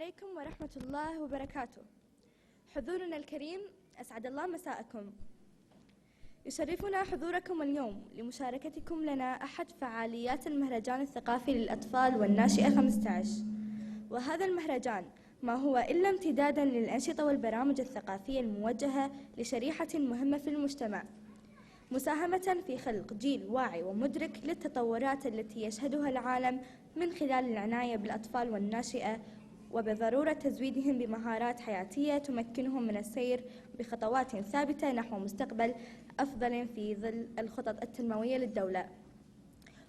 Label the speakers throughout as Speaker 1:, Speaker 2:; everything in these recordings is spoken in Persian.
Speaker 1: عليكم ورحمة الله وبركاته. حضورنا الكريم، أسعد الله مساءكم. يشرفنا حضوركم اليوم لمشاركتكم لنا أحد فعاليات المهرجان الثقافي للأطفال والناشئة 15. وهذا المهرجان ما هو إلا امتدادا للأنشطة والبرامج الثقافية الموجهة لشريحة مهمة في المجتمع، مساهمة في خلق جيل واعي ومدرك للتطورات التي يشهدها العالم من خلال العناية بالأطفال والناشئة، وبضرورة تزويدهم بمهارات حياتية تمكنهم من السير بخطوات ثابتة نحو مستقبل أفضل في ظل الخطط التنموية للدولة،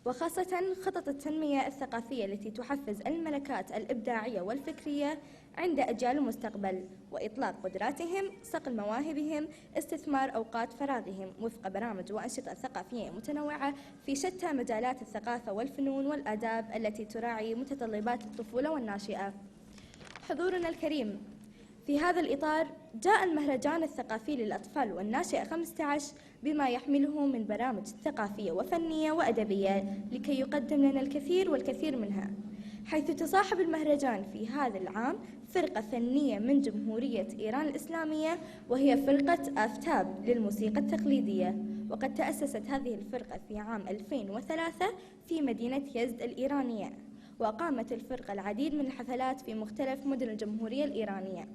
Speaker 1: وخاصة خطط التنمية الثقافية التي تحفز الملكات الإبداعية والفكرية عند أجيال المستقبل، وإطلاق قدراتهم، صقل مواهبهم، استثمار أوقات فراغهم وفق برامج وأنشطة ثقافية متنوعة في شتى مجالات الثقافة والفنون والآداب التي تراعي متطلبات الطفولة والناشئة. حضورنا الكريم، في هذا الإطار جاء المهرجان الثقافي للأطفال والناشئة 15 بما يحمله من برامج ثقافية وفنية وأدبية لكي يقدم لنا الكثير والكثير منها، حيث تصاحب المهرجان في هذا العام فرقة فنية من جمهورية إيران الإسلامية، وهي فرقة آفتاب للموسيقى التقليدية، وقد تأسست هذه الفرقة في عام 2003 في مدينة يزد الإيرانية، وأقامت الفرقة العديد من الحفلات في مختلف مدن الجمهورية الإيرانية.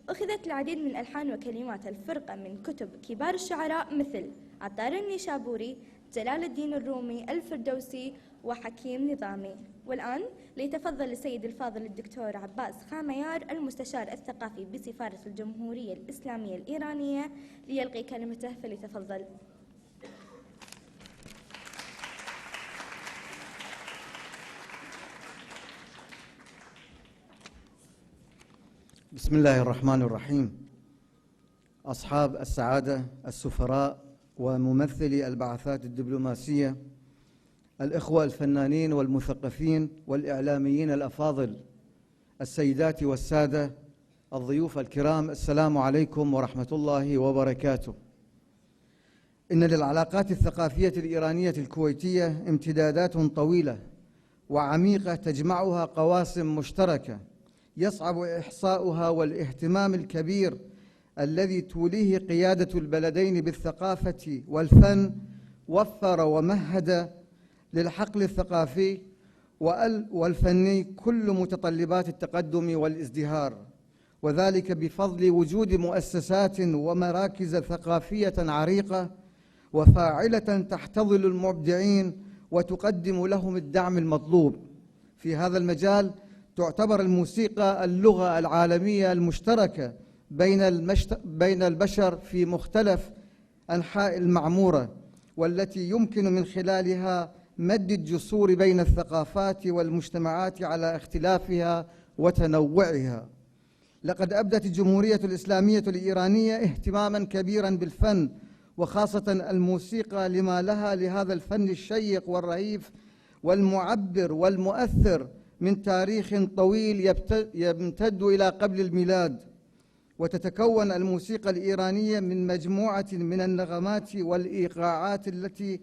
Speaker 1: أخذت العديد من ألحان وكلمات الفرقة من كتب كبار الشعراء مثل عطار النيشابوري، جلال الدين الرومي، الفردوسي وحكيم نظامي. والآن ليتفضل السيد الفاضل الدكتور عباس خاميار المستشار الثقافي بسفارة الجمهورية الإسلامية الإيرانية ليلقي كلمته، فليتفضل.
Speaker 2: بسم الله الرحمن الرحيم. أصحاب السعادة، السفراء وممثلي البعثات الدبلوماسية، الإخوة الفنانين والمثقفين والإعلاميين الأفاضل، السيدات والسادة، الضيوف الكرام، السلام عليكم ورحمة الله وبركاته. إن للعلاقات الثقافية الإيرانية الكويتية امتدادات طويلة وعميقة تجمعها قواسم مشتركة يصعب إحصاؤها، والاهتمام الكبير الذي توليه قيادة البلدين بالثقافة والفن وفر ومهد للحقل الثقافي والفني كل متطلبات التقدم والازدهار، وذلك بفضل وجود مؤسسات ومراكز ثقافية عريقة وفاعلة تحتضن المبدعين وتقدم لهم الدعم المطلوب. في هذا المجال تعتبر الموسيقى اللغة العالمية المشتركة بين البشر في مختلف أنحاء المعمورة، والتي يمكن من خلالها مد الجسور بين الثقافات والمجتمعات على اختلافها وتنوعها. لقد أبدت الجمهورية الإسلامية الإيرانية اهتماماً كبيراً بالفن، وخاصة الموسيقى، لما لها لهذا الفن الشيق والرهيف والمعبر والمؤثر من تاريخ طويل يمتد إلى قبل الميلاد. وتتكون الموسيقى الإيرانية من مجموعة من النغمات والإيقاعات التي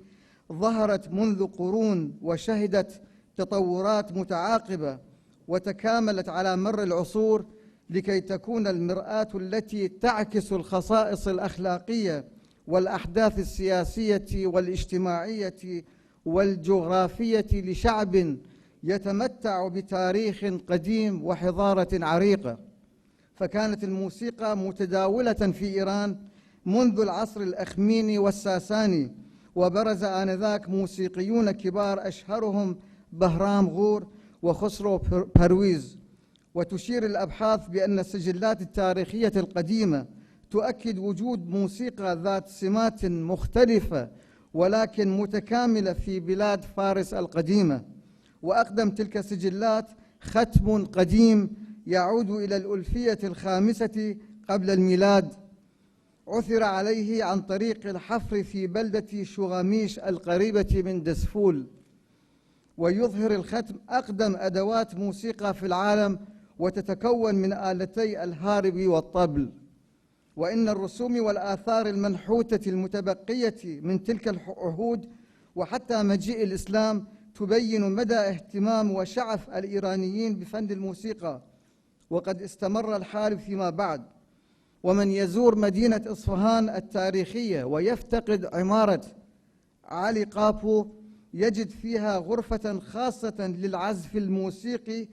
Speaker 2: ظهرت منذ قرون وشهدت تطورات متعاقبة وتكاملت على مر العصور، لكي تكون المرآة التي تعكس الخصائص الأخلاقية والأحداث السياسية والاجتماعية والجغرافية لشعب يتمتع بتاريخ قديم وحضارة عريقة. فكانت الموسيقى متداولة في إيران منذ العصر الأخميني والساساني، وبرز آنذاك موسيقيون كبار أشهرهم بهرام غور وخسرو برويز. وتشير الأبحاث بأن السجلات التاريخية القديمة تؤكد وجود موسيقى ذات سمات مختلفة ولكن متكاملة في بلاد فارس القديمة. وأقدم تلك السجلات ختم قديم يعود إلى الألفية الخامسة قبل الميلاد، عثر عليه عن طريق الحفر في بلدة شغاميش القريبة من دسفول، ويظهر الختم أقدم أدوات موسيقى في العالم، وتتكون من آلتي الهارب والطبل. وإن الرسوم والآثار المنحوتة المتبقية من تلك العهود وحتى مجيء الإسلام تبين مدى اهتمام وشغف الإيرانيين بفن الموسيقى، وقد استمر الحال فيما بعد. ومن يزور مدينة إصفهان التاريخية ويفتقد عمارة علي قابو يجد فيها غرفة خاصة للعزف الموسيقي،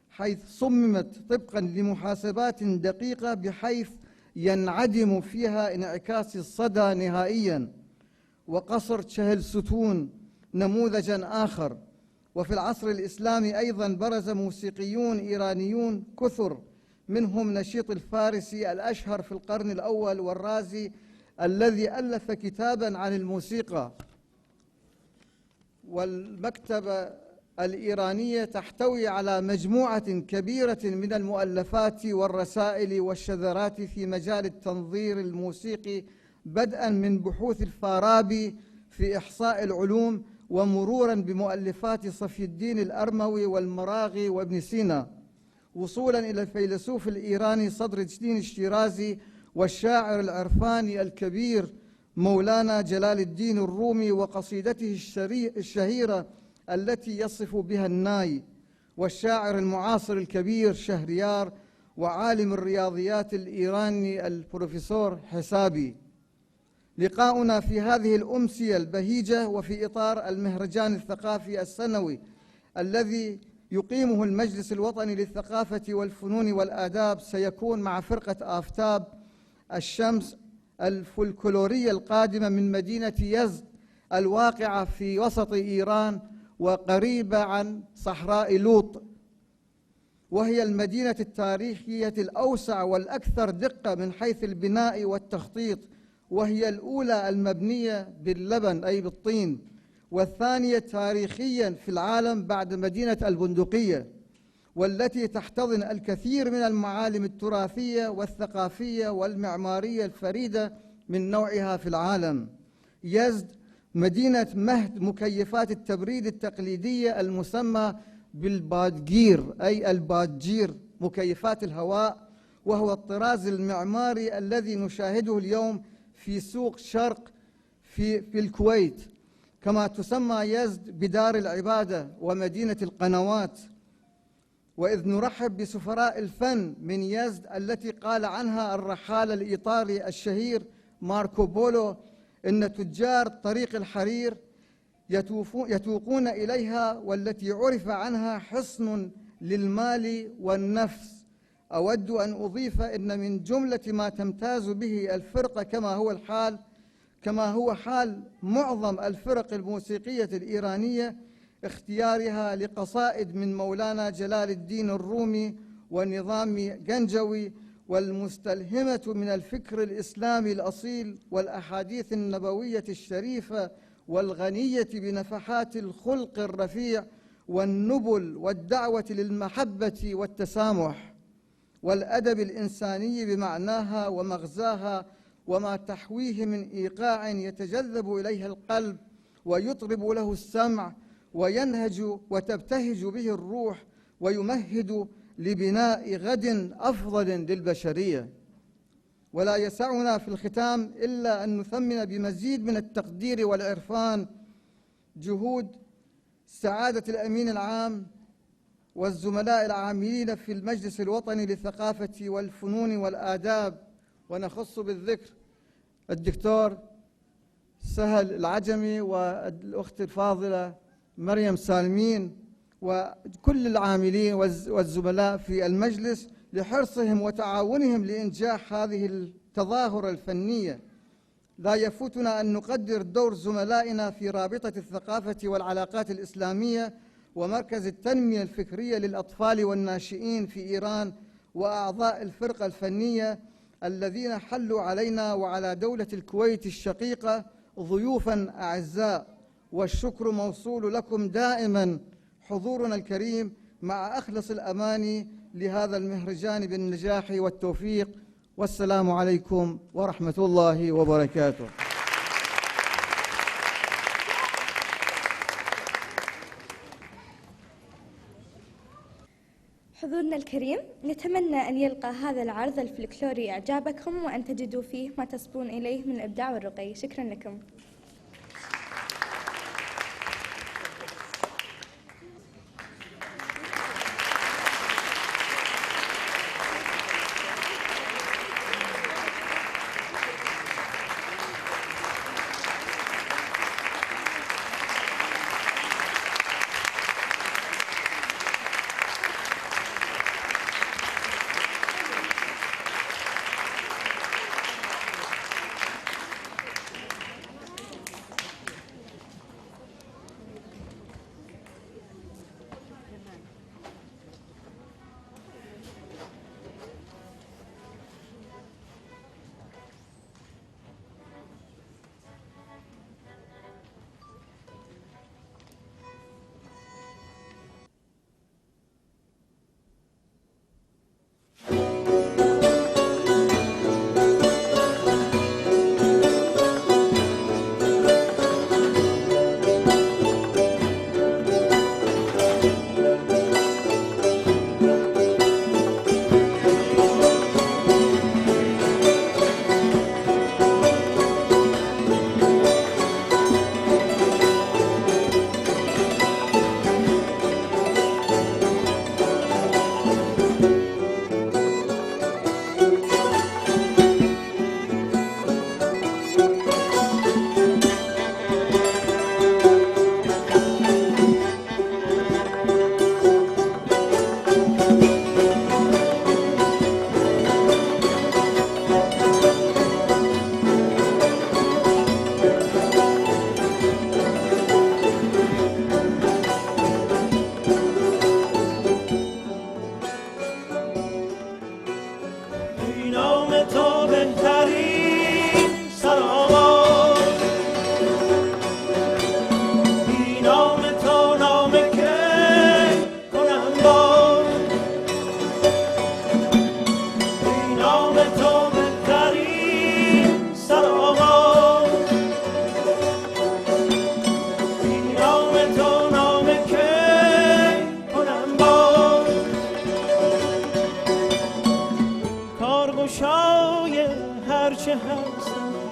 Speaker 2: حيث صممت طبقا لمحاسبات دقيقة بحيث ينعدم فيها انعكاس الصدى نهائيا. وقصر تشهل ستون نموذجا آخر. وفي العصر الإسلامي أيضا برز موسيقيون إيرانيون كثر، منهم نشيط الفارسي الأشهر في القرن الأول والرازي الذي ألف كتابا عن الموسيقى. والمكتبة الإيرانية تحتوي على مجموعة كبيرة من المؤلفات والرسائل والشذرات في مجال التنظير الموسيقي، بدءا من بحوث الفارابي في إحصاء العلوم ومرورا بمؤلفات صفي الدين الأرموي والمراغي وابن سينا، وصولا إلى الفيلسوف الإيراني صدر الدين الشيرازي والشاعر العرفاني الكبير مولانا جلال الدين الرومي وقصيدته الشهيرة التي يصف بها الناي، والشاعر المعاصر الكبير شهريار، وعالم الرياضيات الإيراني البروفيسور حسابي. لقاؤنا في هذه الأمسية البهيجة وفي إطار المهرجان الثقافي السنوي الذي يقيمه المجلس الوطني للثقافة والفنون والآداب سيكون مع فرقة آفتاب الشمس الفولكلورية القادمة من مدينة يزد الواقعة في وسط إيران وقريبة عن صحراء لوط، وهي المدينة التاريخية الأوسع والأكثر دقة من حيث البناء والتخطيط، وهي الأولى المبنية باللبن أي بالطين، والثانية تاريخيا في العالم بعد مدينة البندقية، والتي تحتضن الكثير من المعالم التراثية والثقافية والمعمارية الفريدة من نوعها في العالم. يزد مدينة مهد مكيفات التبريد التقليدية المسمى بالبادجير أي البادجير، مكيفات الهواء، وهو الطراز المعماري الذي نشاهده اليوم في سوق شرق في الكويت. كما تسمى يزد بدار العبادة ومدينة القنوات. وإذ نرحب بسفراء الفن من يزد التي قال عنها الرحالة الإيطالي الشهير ماركو بولو إن تجار طريق الحرير يتوقون إليها، والتي عرف عنها حصن للمال والنفس. أود أن أضيف إن من جملة ما تمتاز به الفرقة كما هو حال معظم الفرق الموسيقية الإيرانية اختيارها لقصائد من مولانا جلال الدين الرومي ونظام جنجوي، والمستلهمة من الفكر الإسلامي الأصيل والأحاديث النبوية الشريفة، والغنية بنفحات الخلق الرفيع والنبل والدعوة للمحبة والتسامح والأدب الإنساني بمعناها ومغزاها، وما تحويه من إيقاع يتجذب إليه القلب ويطرب له السمع وينهج وتبتهج به الروح، ويمهد لبناء غد أفضل للبشرية. ولا يسعنا في الختام إلا أن نثمن بمزيد من التقدير والعرفان جهود سعادة الأمين العام والزملاء العاملين في المجلس الوطني للثقافة والفنون والآداب، ونخص بالذكر الدكتور سهل العجمي والأخت الفاضلة مريم سالمين وكل العاملين والزملاء في المجلس لحرصهم وتعاونهم لإنجاح هذه التظاهرة الفنية. لا يفوتنا أن نقدر دور زملائنا في رابطة الثقافة والعلاقات الإسلامية ومركز التنمية الفكرية للأطفال والناشئين في إيران، وأعضاء الفرقة الفنية الذين حلوا علينا وعلى دولة الكويت الشقيقة ضيوفا أعزاء. والشكر موصول لكم دائما حضورنا الكريم، مع أخلص الأماني لهذا المهرجان بالنجاح والتوفيق. والسلام عليكم ورحمة الله وبركاته.
Speaker 1: حضورنا الكريم، نتمنى أن يلقى هذا العرض الفلكلوري إعجابكم، وأن تجدوا فيه ما تصبون إليه من الإبداع والرقي. شكرا لكم.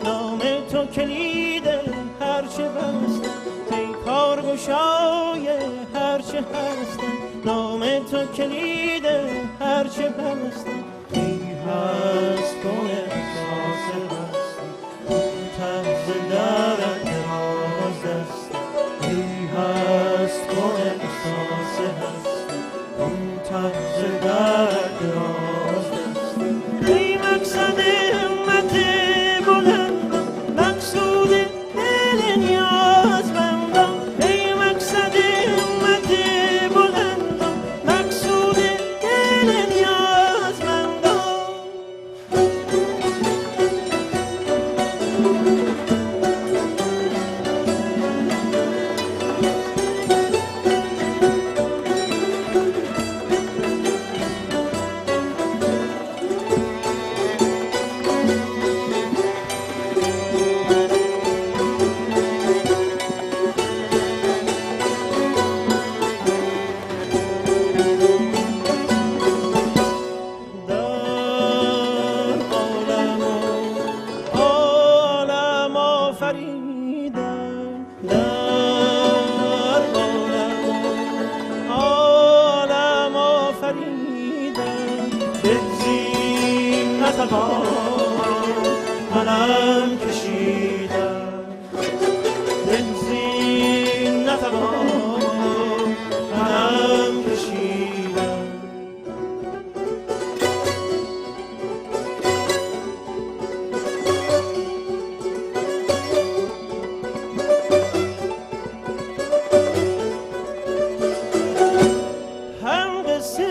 Speaker 3: نام تو کلید هرچه بستم، پیکار گشای هرچه هستم. نام تو کلید هرچه بستم، ای هست کن احساس هستم، تحت درد دراز دستم. ای هست کن احساس هستم، تحت درد دراز دستم. ای مقصد همت بلند، مقصود دل نیازمندم. ای مقصد همت بلند، مقصود دل نیازمندم. منم کشیدم بنزین نتوان، منم کشیدم. هم قصه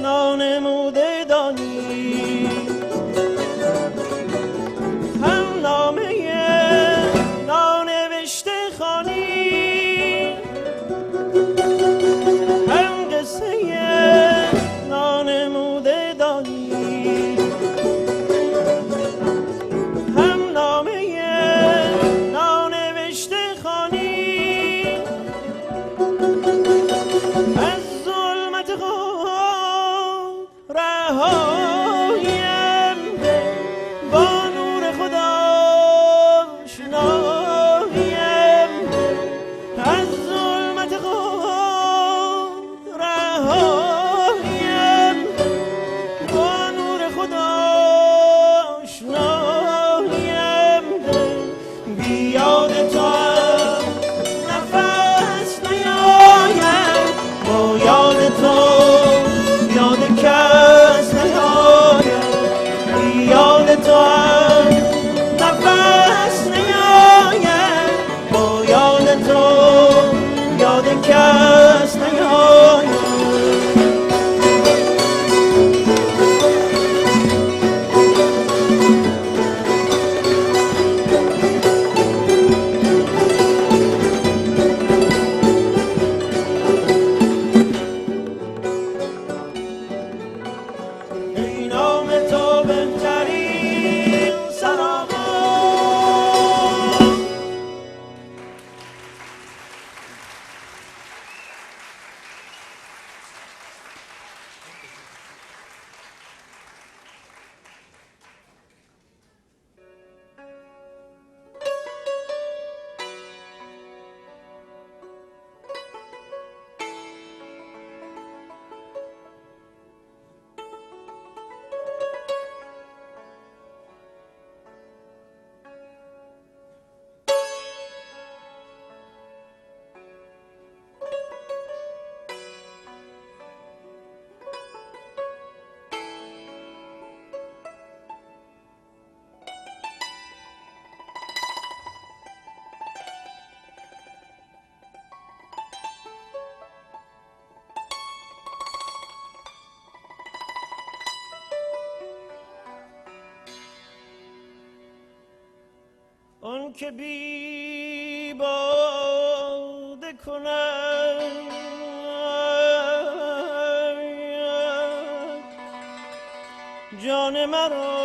Speaker 3: نانموده دانی، هم نامه نانوشته خوانی. هم قصه نانموده دانی، هم نامه نانوشته خوانی. از ظلمت خود رهایم ده، با نور خدا آشنایم ده. از ظلمت خود رهایم ده، با نور خدا آشنایم ده. بی یاد تو نفس نیاید، با یاد تو یاد کس نیاید. بی یاد تو نفس نیاید، با یاد تو یاد کس نیاید. ای نام تو بهترین سرابا. آن که بی باده کند جان مرا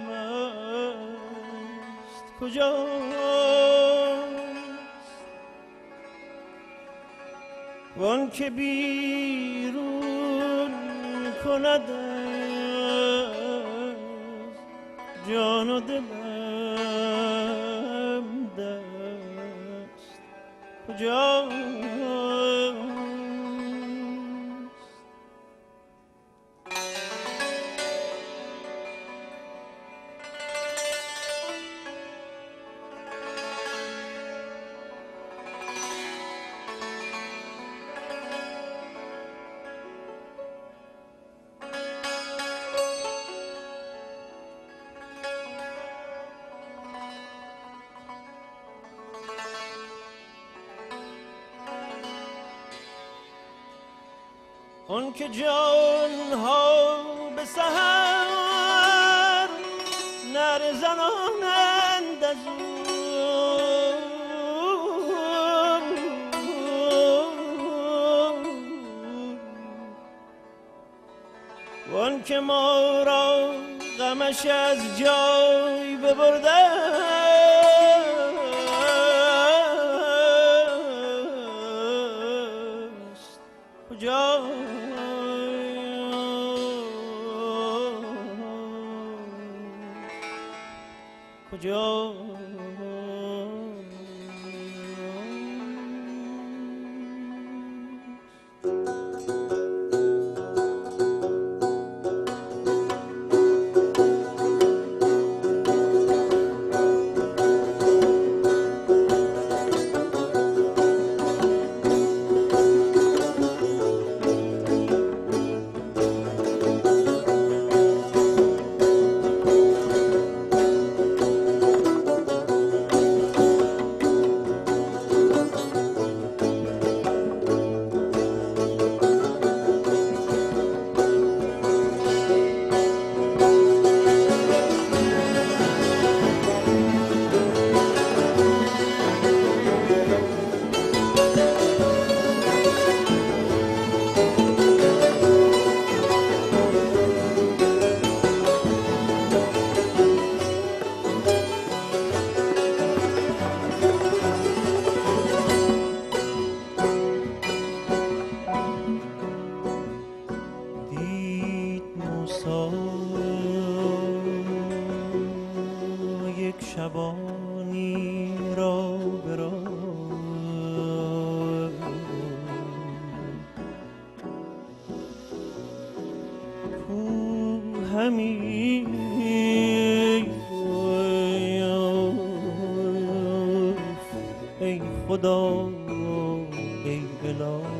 Speaker 3: مست کجاست؟ وان که بیرون کند جان و دلم دست کجاست؟ اون که جان ها به سحر نر زنانند از اون که ما را غمش از جای ببرده کجا کجا شبانی را برای کو همی ای خدا ای اله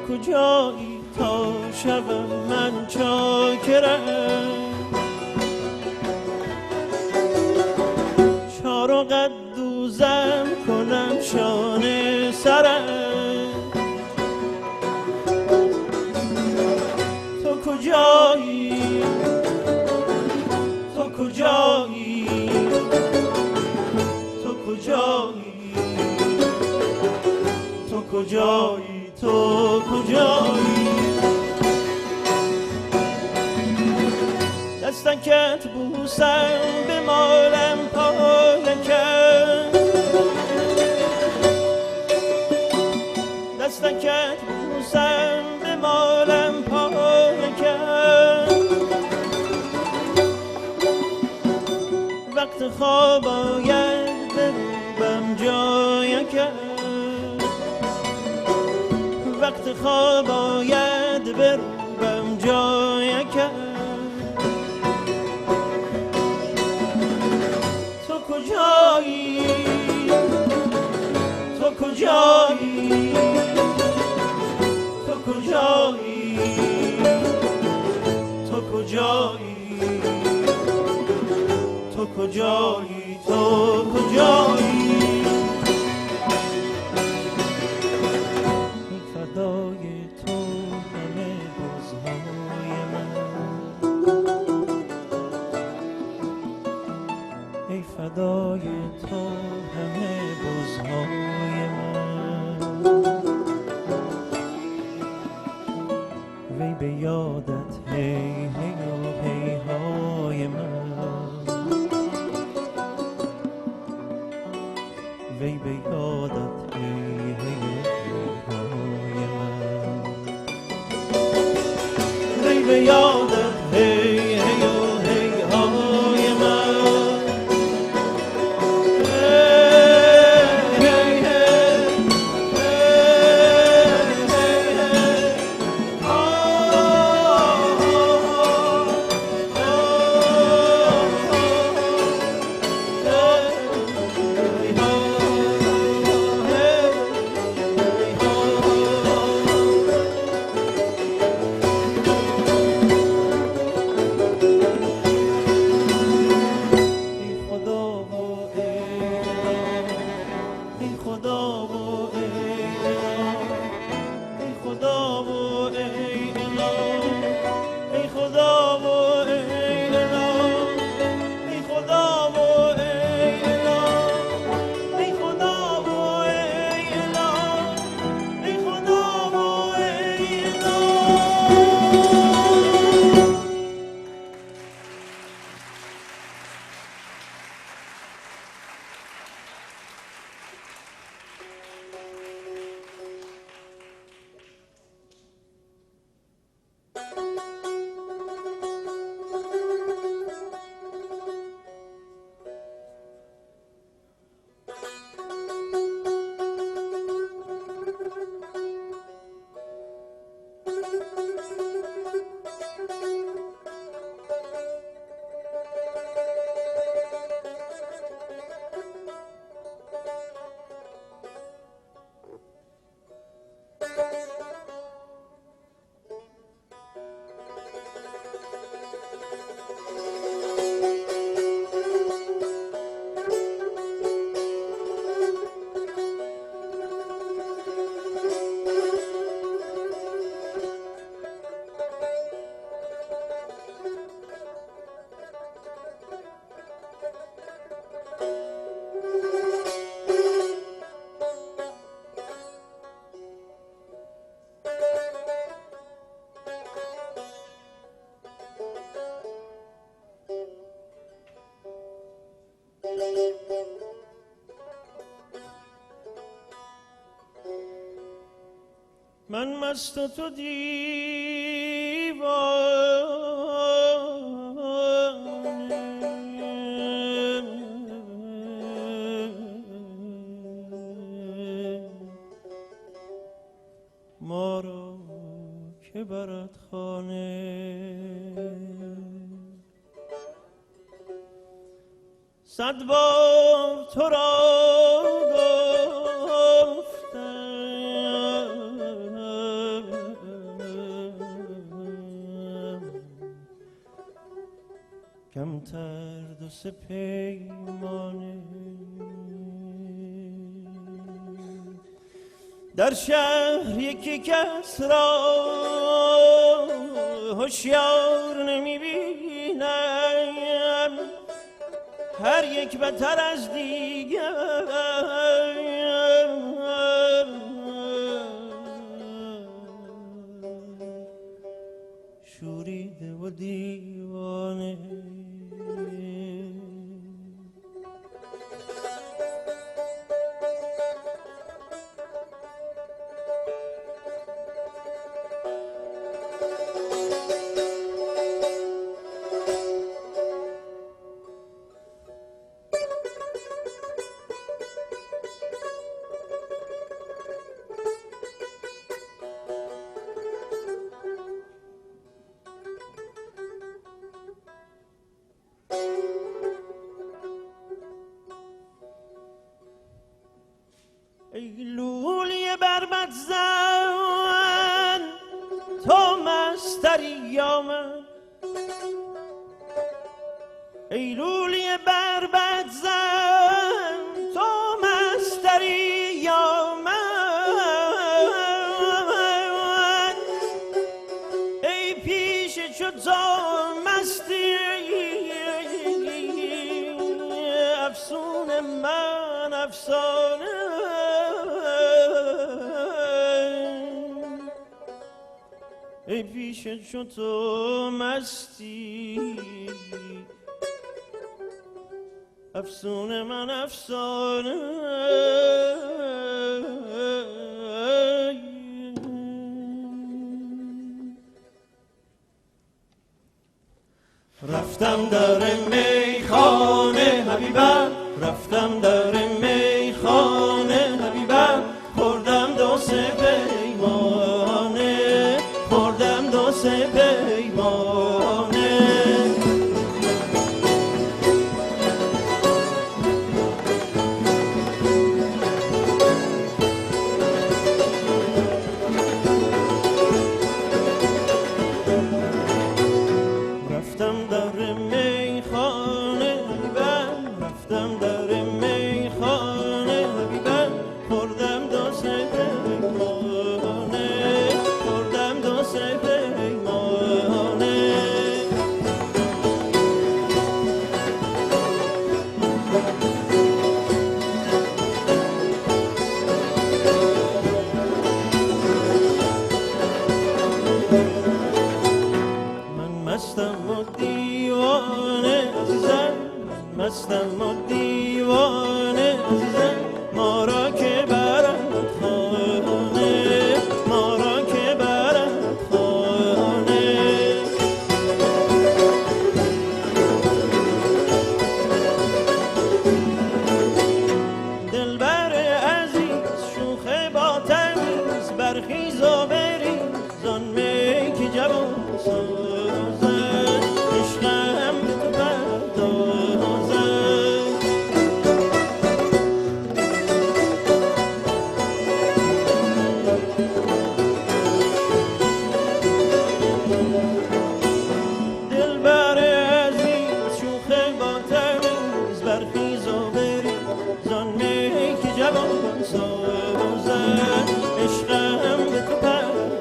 Speaker 3: کجایی تا شبم من چاکرم چار و قد دوزم کنم شانه سرم کجایی تو کجایی دستکت بوسم به مالم پالکم دستکت بوسم به مالم پالکم وقت خواب آید بروبم جایکم وقت خواب آید بروبم جایکم تو کجایی تو کجایی تو کجایی تو کجایی تو کجایی تو کجایی ای فدای تو همه بزهای من ای فدای تو همه بزهای من وی به یادت هی هی و هی های من وی به یادت هی هی و هی های من وی به یادت هی هی و هی های من من مست و تو دیوانه ما را که برد خانه صد بار تو را کمتر دو سه پیمانه در شهر یکی کس را هوشیار نمیبینم هر یک بتر از دیگر دیوانه. ای لولی بربط زن تو مستری یا من، ای لولی بربط زن تو مستری یا من، ای پیش چو تو مستی افسون من افسانه، ای پیش چو تو مستی افسون من افسانه. رفتم در میخانه حبیبم، رفتم در میخانه حبیبم، خوردم دو سه پیمانه، خوردم دو سه پیمانه. رفتم در میخانه حبیبم، رفتم در میخانه حبیبم، خوردم دو سه پیمانه، خوردم دو سه پیمانه. من مستم و دیوانه عزیزم، من مستم و دیوانه عزیزم، ما را که برد خانه، ما را که برد خانه. دلبر عزیز شوخ با تمیز، برخیز و بریز زان می که جوان سازد، عشقم به تو پردازد. دلبر عزیز شوخ با تمیز، برخیز و بریز زان می که جوان سازد، عشقم به تو پردازد.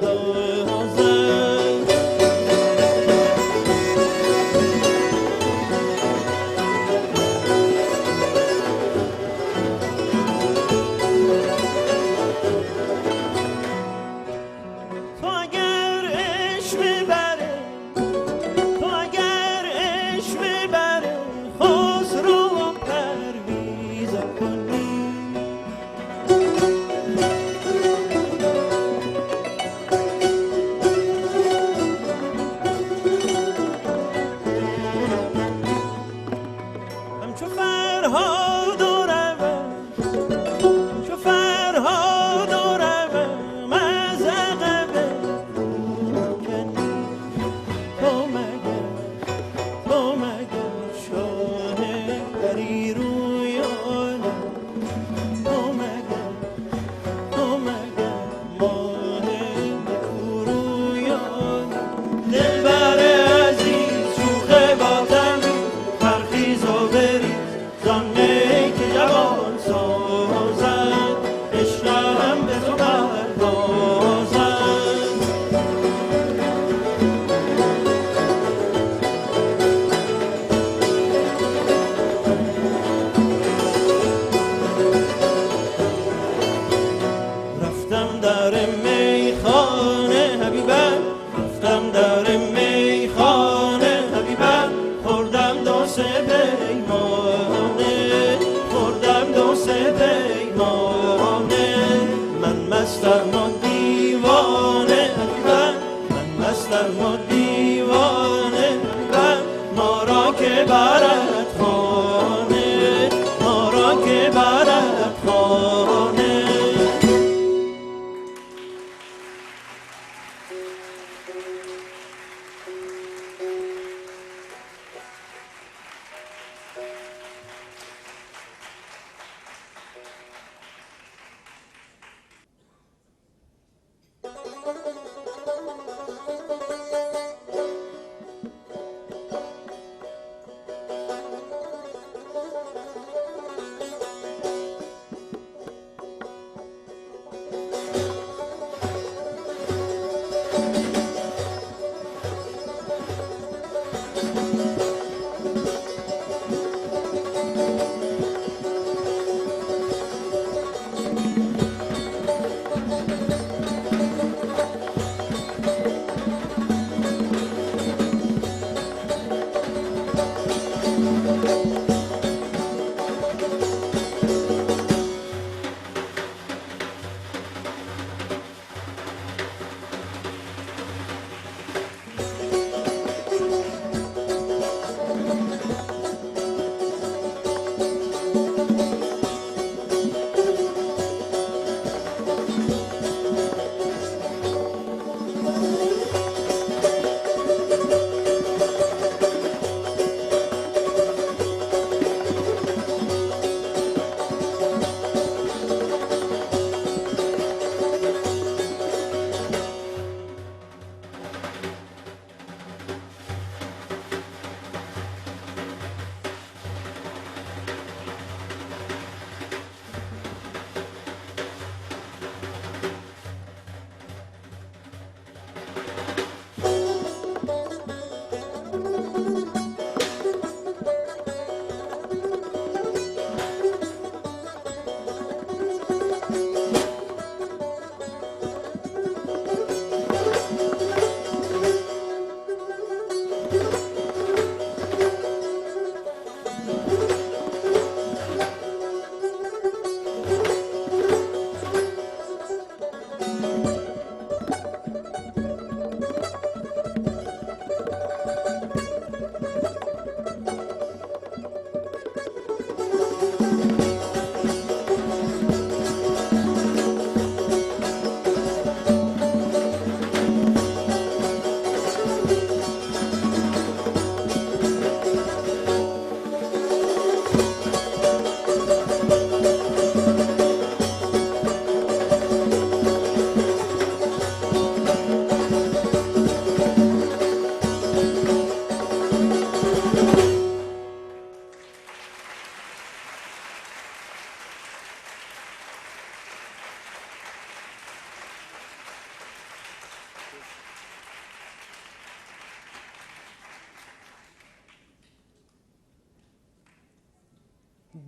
Speaker 3: مستم و دیوانه غم ما را که برد خانه، ما را که برد خانه.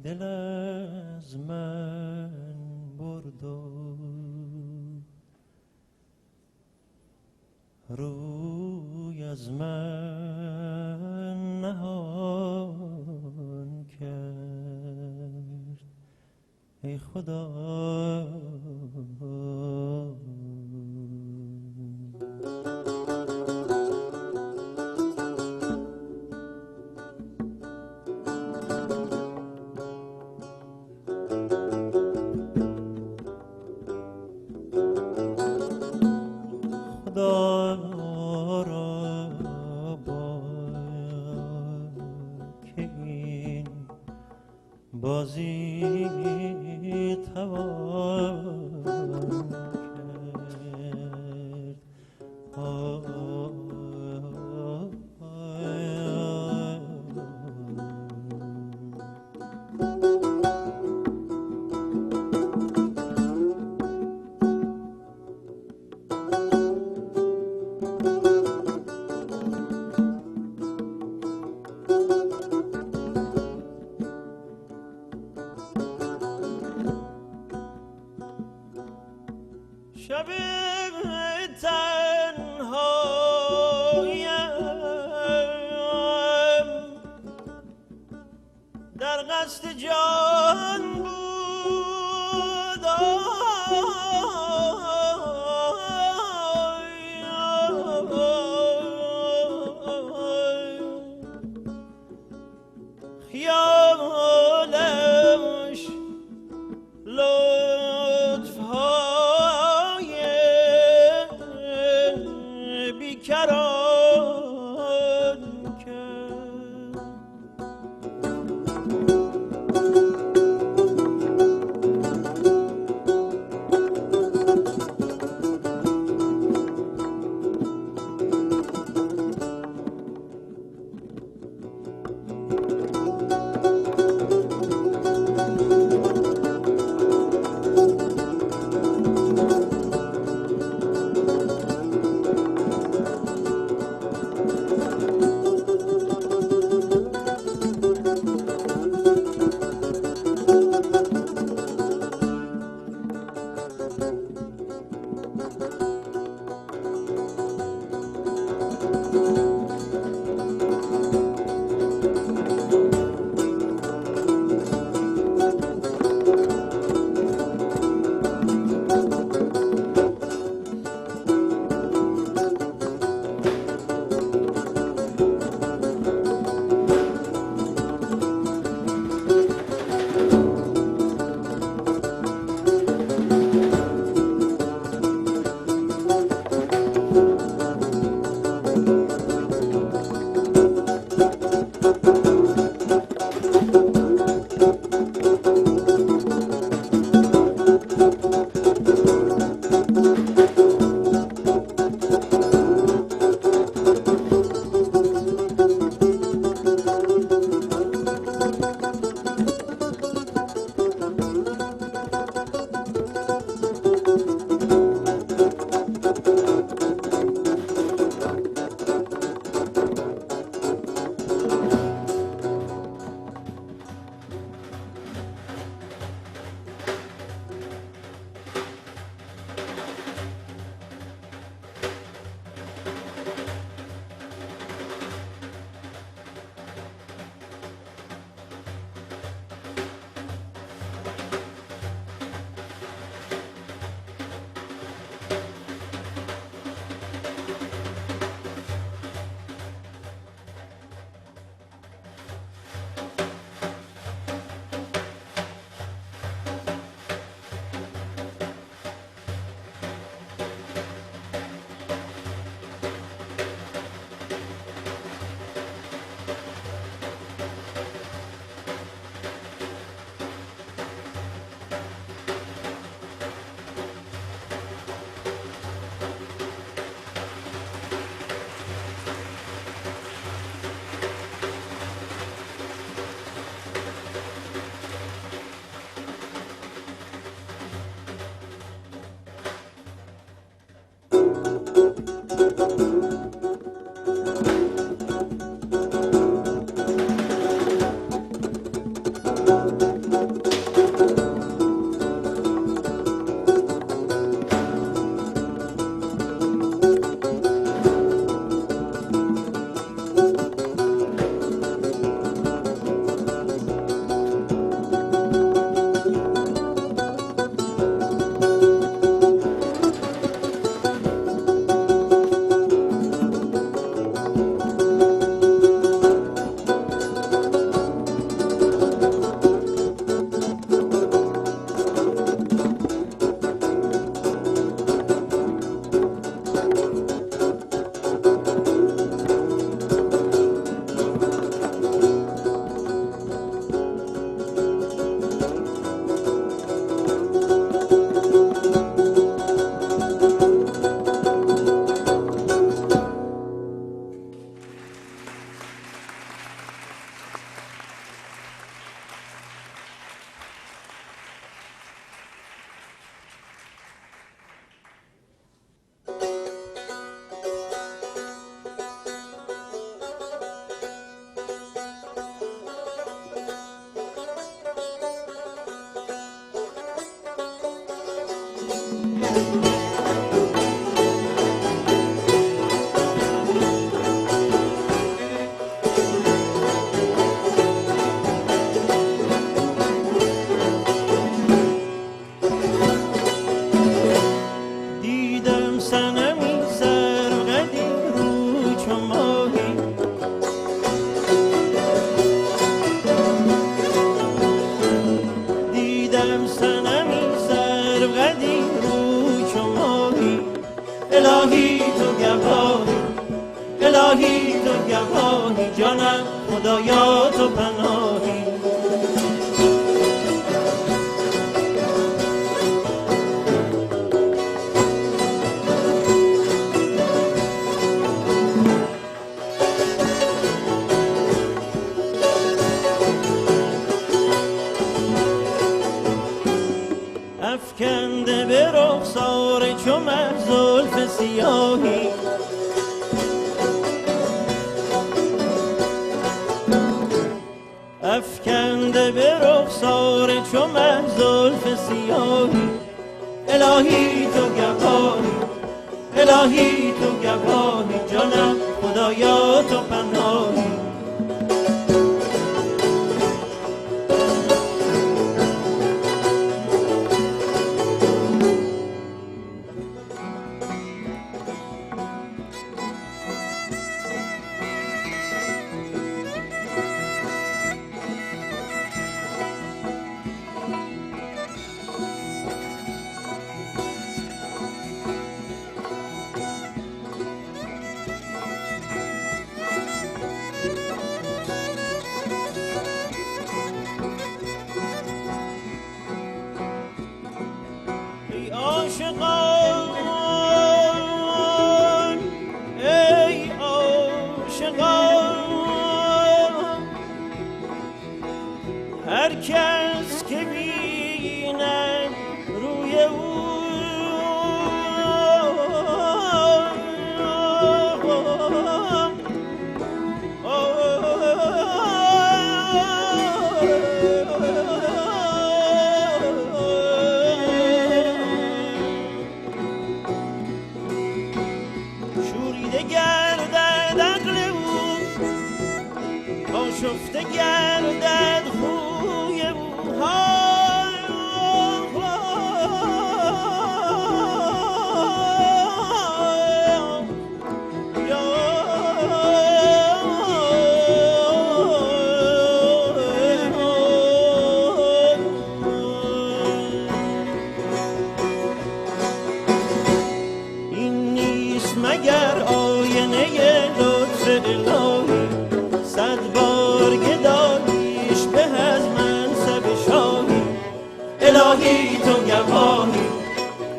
Speaker 3: دل از من برد و روی از من نهان کرد. ای خدا بازی توان شب تنهایم در قصد جان بود بیکران کرد. الهی تو گواهی الهی تو گواهی جانم خدایا تو پناهی افکنده به رخسار چو مه زلف سیاهی افکنده به رخسار چو مه زلف سیاهی الهی تو گواهی الهی تو گواهی جانم خدایا تو پناهی عاشقان ای عاشقان هر کس که بیند روی او شفته گردد خوی او این نیست مگر آینه لطف الهی صد بار گداییش به از منصب شاهی الهی تو گواهی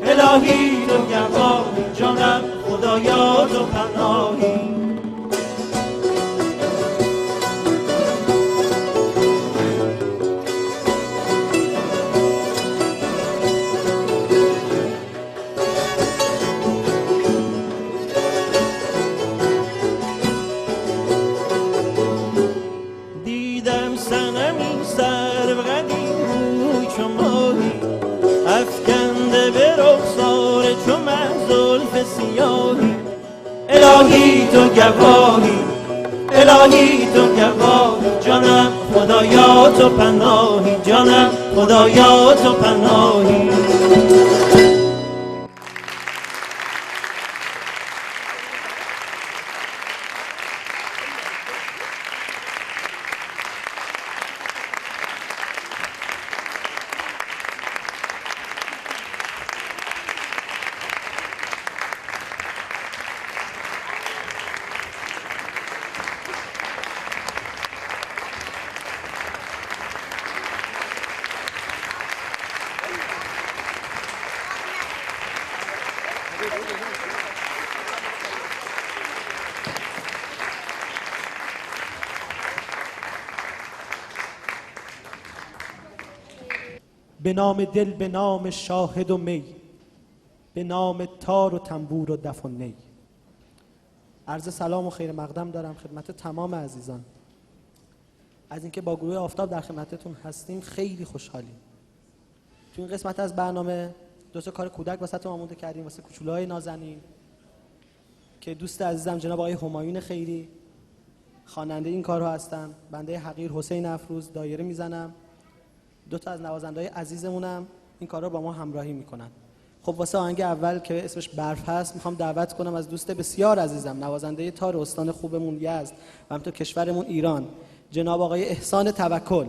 Speaker 3: الهی تو گواهی جانم خدایا تو پناهی افکنده به رخسار چو مه زلف سیاهی الهی تو گواهی الهی تو گواهی جانم خدایا تو پناهی جانم خدایا تو پناهی
Speaker 4: به نام دل، به نام شاهد و می، به نام تار و تنبور و دف و نی. عرض سلام و خیر مقدم دارم خدمت تمام عزیزان. از اینکه با گروه آفتاب در خدمتتون هستیم خیلی خوشحالیم. تو این قسمت از برنامه دو تا کار کودک واسهتون آماده کردیم واسه کوچولوهای نازنین که دوست عزیزم جناب آقای همایون خیری خواننده این کارها هستن. بنده حقیر حسین افروز دایره میزنم. دو تا از نوازنده‌های عزیزمونم این کارا با ما همراهی میکنن. خب واسه آهنگ اول که اسمش برف هست میخوام دعوت کنم از دوست بسیار عزیزم نوازنده تار استان خوبمون یزد و همینطور کشورمون ایران جناب آقای احسان توکل.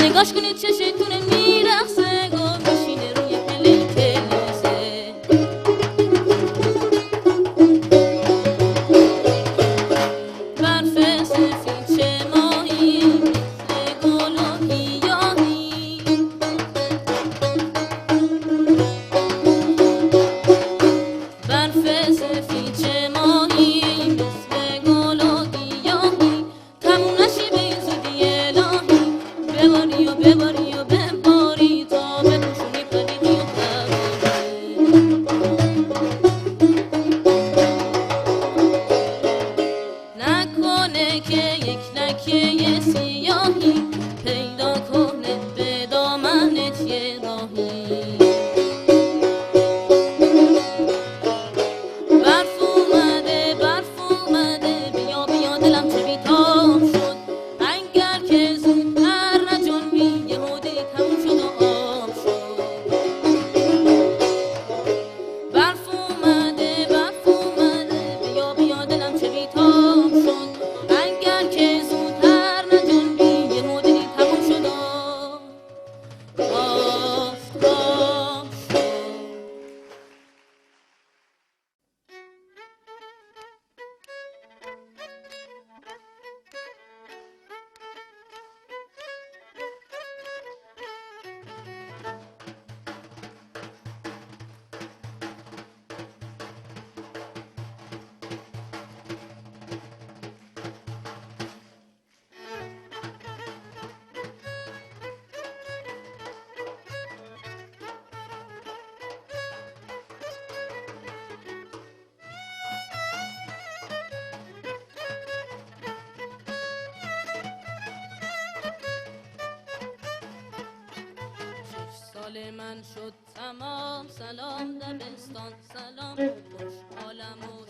Speaker 5: نگاش کنید چشتونه میرقصه گل میشینه روی پله کلیسه برف سفید چه ماهی مثل گل و گیاهی برف سفید چه ماهی مثل گل و گیاهی تموم نشی به این زودی الهی بباری و بباری و بباری تا بپوشونی پریدی و نکنه که یک لکه سیاهی پیدا کنه به دامنت یه راهی برف اومده بیا بیا دلم چه بیتاب شد انگر که زودتر نجنبی یهو دیگه تموم شد و آب شد برف اومده بیا بیا دلم چه بیتاب شد انگر که زودتر نجنبی یهو دیگه تموم شد و آفتاب شد سال من شد تمام سلام دبستان سلام خوشحالم و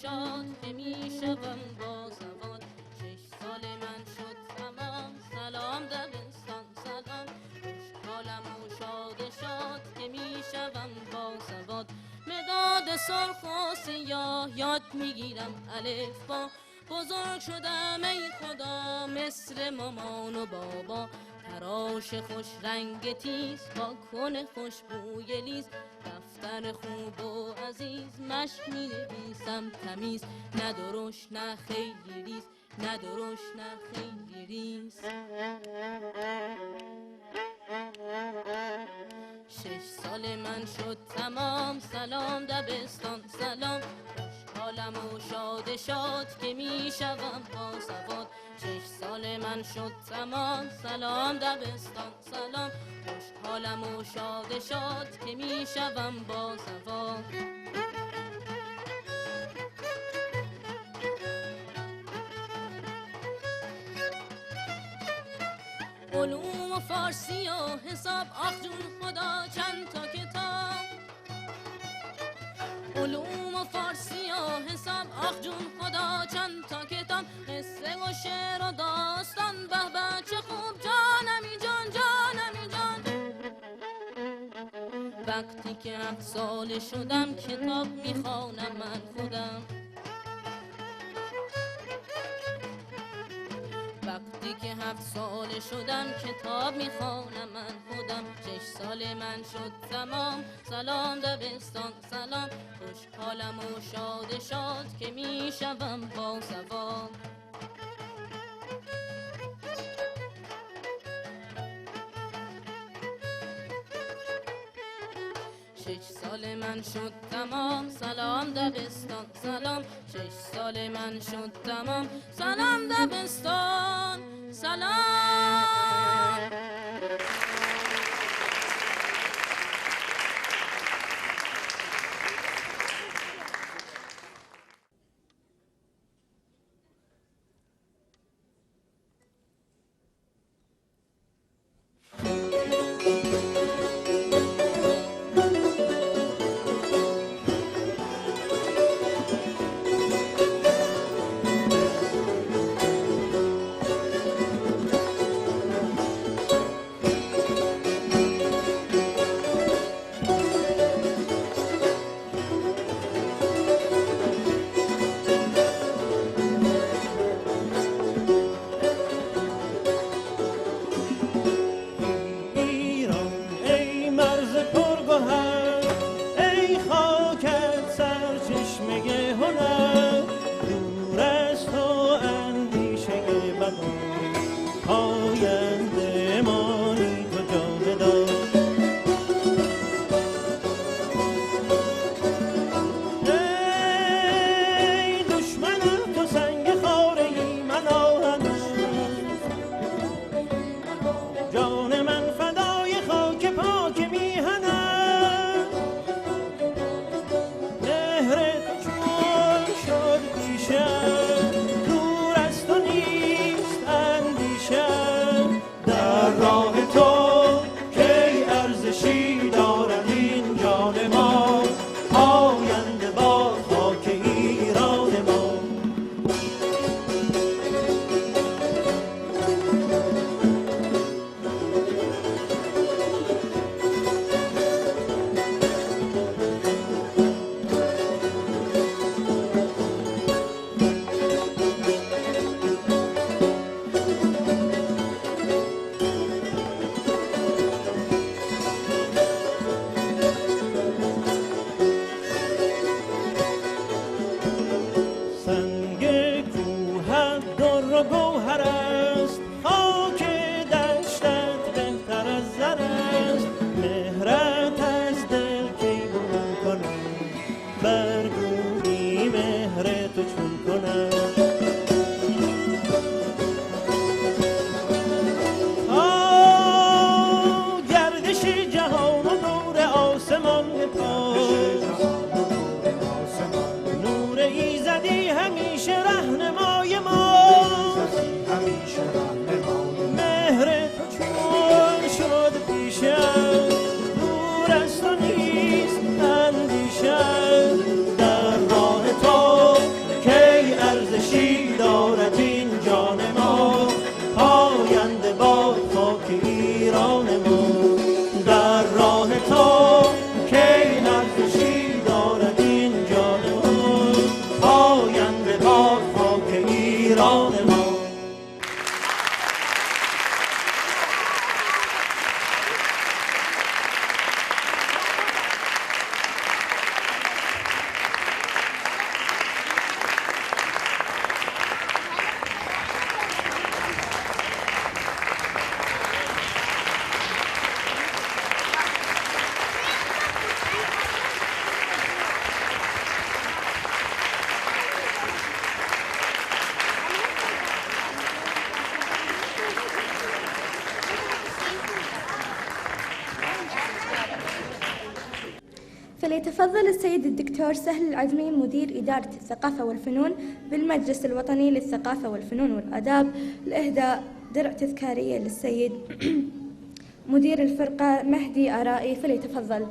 Speaker 5: شاد که میشوم با سواد 6 سال من شد تمام سلام دبستان سلام خوشحالم و شاد که میشوم با سواد مداد سرخ و سیاه یاد میگیرم الف با بزرگ شدم ای خدا مثل مامان و بابا تراش خوش رنگ تیز با کن خوشبوی لیز دفتر خوب و عزیز مشق می نویسم تمیز نه درشت نه خیلی ریز نه درشت نه خیلی ریز 6 سال من شد تمام سلام دبستان سلام خوشحالم و شاد که میشوم با سواد 6 سال من شد تمام سلام دبستان سلام خوشحالم و شاد که میشوم با سواد علوم و فارسی و حساب آخ جون خدا چند تا کتاب علوم و فارسی و حساب آخ جون خدا چند تا کتاب قصه و شعر و داستان به به چه خوب جانمی جان وقتی که 7 ساله شدم کتاب میخوانم من خودم وقتی که 7 ساله شدم کتاب میخوانم من خودم 6 سال من شد تمام سلام دبستان سلام خوشحالم و شاد که میشوم با سواد 6 سال من شد تمام سلام دبستان سلام 6 سال من شد تمام سلام دبستان سلام
Speaker 1: فليتفضل السيد الدكتور سهل العزمي مدير إدارة الثقافة والفنون بالمجلس الوطني للثقافة والفنون والآداب لإهداء درع تذكارية للسيد مدير الفرقة مهدي آرائي، فليتفضل.